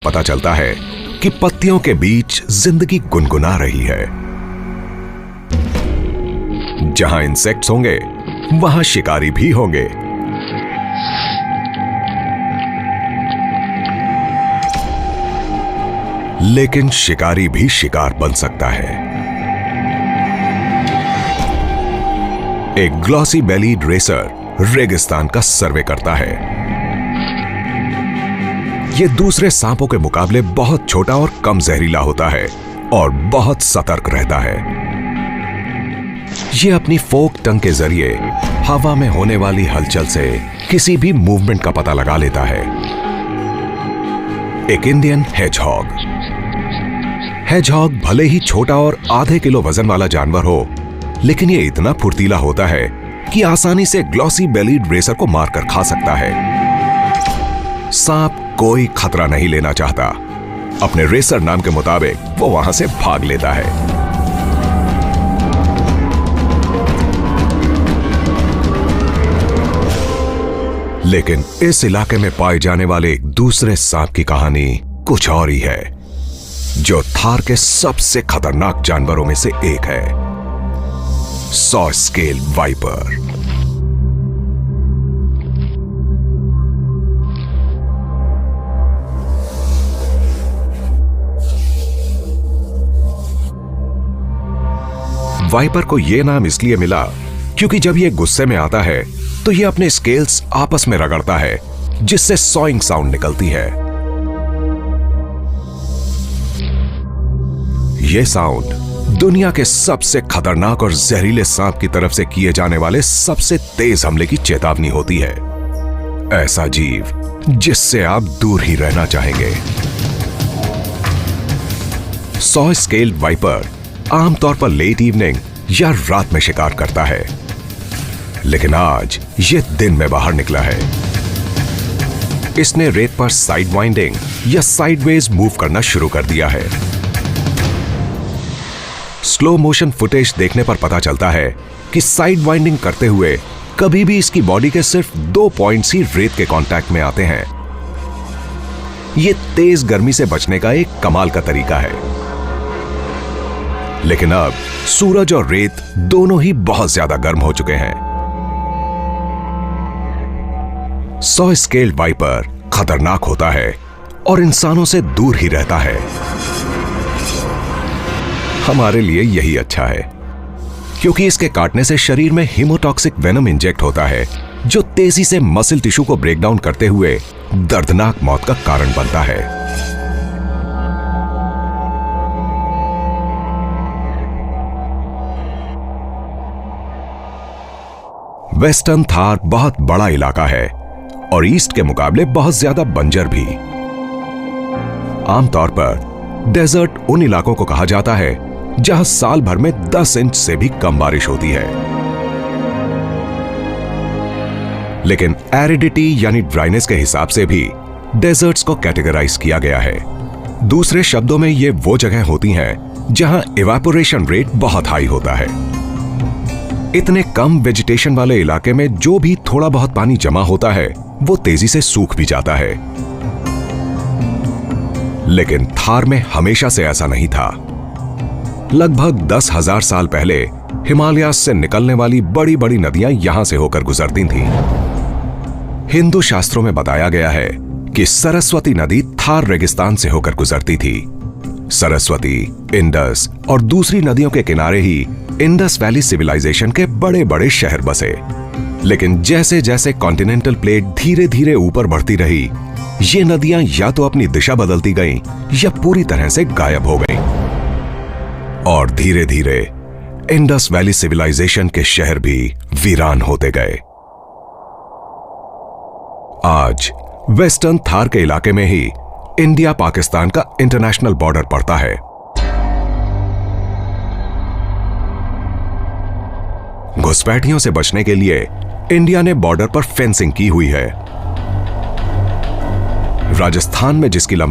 पता चलता है कि पत्तियों के बीच जिंदगी गुनगुना रही है। जहां इंसेक्ट्स होंगे वहां शिकारी भी होंगे। लेकिन शिकारी भी शिकार बन सकता है। एक ग्लॉसी बेलीड रेसर रेगिस्तान का सर्वे करता है। यह दूसरे सांपों के मुकाबले बहुत छोटा और कम जहरीला होता है और बहुत सतर्क रहता है। यह अपनी फोक टंग के जरिए हवा में होने वाली हलचल से किसी भी मूवमेंट का पता लगा लेता है। एक इंडियन हेजहॉग। हेजहॉग भले ही छोटा और आधे किलो वजन वाला जानवर हो, लेकिन यह इतना फुर्तीला होता है कि आसानी से ग्लॉसी बेलीड रेसर को मारकर खा सकता है। सांप कोई खतरा नहीं लेना चाहता। अपने रेसर नाम के मुताबिक वो वहां से भाग लेता है। लेकिन इस इलाके में पाए जाने वाले एक दूसरे सांप की कहानी कुछ और ही है, जो थार के सबसे खतरनाक जानवरों में से एक है, सॉ स्केल वाइपर। वाइपर को यह नाम इसलिए मिला क्योंकि जब यह गुस्से में आता है तो यह अपने स्केल्स आपस में रगड़ता है, जिससे सॉइंग साउंड निकलती है। यह साउंड दुनिया के सबसे खतरनाक और जहरीले सांप की तरफ से किए जाने वाले सबसे तेज हमले की चेतावनी होती है। ऐसा जीव जिससे आप दूर ही रहना चाहेंगे। सॉ स्केल्ड वाइपर आमतौर पर लेट इवनिंग या रात में शिकार करता है, लेकिन आज यह दिन में बाहर निकला है। इसने रेत पर साइड वाइंडिंग या साइडवेज मूव करना शुरू कर दिया है। स्लो मोशन फुटेज देखने पर पता चलता है कि साइड वाइंडिंग करते हुए कभी भी इसकी बॉडी के सिर्फ 2 पॉइंट्स ही रेत के कांटेक्ट में आते हैं। यह तेज गर्मी से बचने का एक कमाल का तरीका है। लेकिन अब सूरज और रेत दोनों ही बहुत ज्यादा गर्म हो चुके हैं। सॉ स्केल्ड वाइपर खतरनाक होता है और इंसानों से दूर ही रहता है। हमारे लिए यही अच्छा है, क्योंकि इसके काटने से शरीर में हीमोटॉक्सिक वेनम इंजेक्ट होता है, जो तेजी से मसल टिश्यू को ब्रेक डाउन करते हुए दर्दनाक मौत का कारण बनता है। वेस्टर्न थार बहुत बड़ा इलाका है और ईस्ट के मुकाबले बहुत ज्यादा बंजर भी। आमतौर पर डेजर्ट उन इलाकों को कहा जाता है जहां साल भर में 10 इंच से भी कम बारिश होती है। लेकिन एरिडिटी यानी ड्राइनेस के हिसाब से भी डेजर्ट्स को कैटेगराइज किया गया है। दूसरे शब्दों में ये वो जगह होती हैं जहां इवेपोरेशन रेट बहुत हाई होता है। इतने कम वेजिटेशन वाले इलाके में जो भी थोड़ा बहुत पानी जमा होता है वो तेजी से सूख भी जाता है। लेकिन थार में हमेशा से ऐसा नहीं था। लगभग 10,000 साल पहले हिमालयास से निकलने वाली बड़ी बड़ी नदियां यहां से होकर गुजरती थीं। हिंदू शास्त्रों में बताया गया है कि सरस्वती नदी थार रेगिस्तान से होकर गुजरती थी। सरस्वती, इंडस और दूसरी नदियों के किनारे ही इंडस वैली सिविलाइजेशन के बड़े बड़े शहर बसे। लेकिन जैसे जैसे कॉन्टिनेंटल प्लेट धीरे धीरे ऊपर बढ़ती रही, ये नदियां या तो अपनी दिशा बदलती गईं या पूरी तरह से गायब हो गईं। और धीरे धीरे इंडस वैली सिविलाइजेशन के शहर भी वीरान होते गए। आज वेस्टर्न थार के इलाके में ही इंडिया पाकिस्तान का इंटरनेशनल बॉर्डर पड़ता है। घुसपैठियों से बचने के लिए इंडिया ने बॉर्डर पर फेंसिंग की हुई है। राजस्थान में जिसकी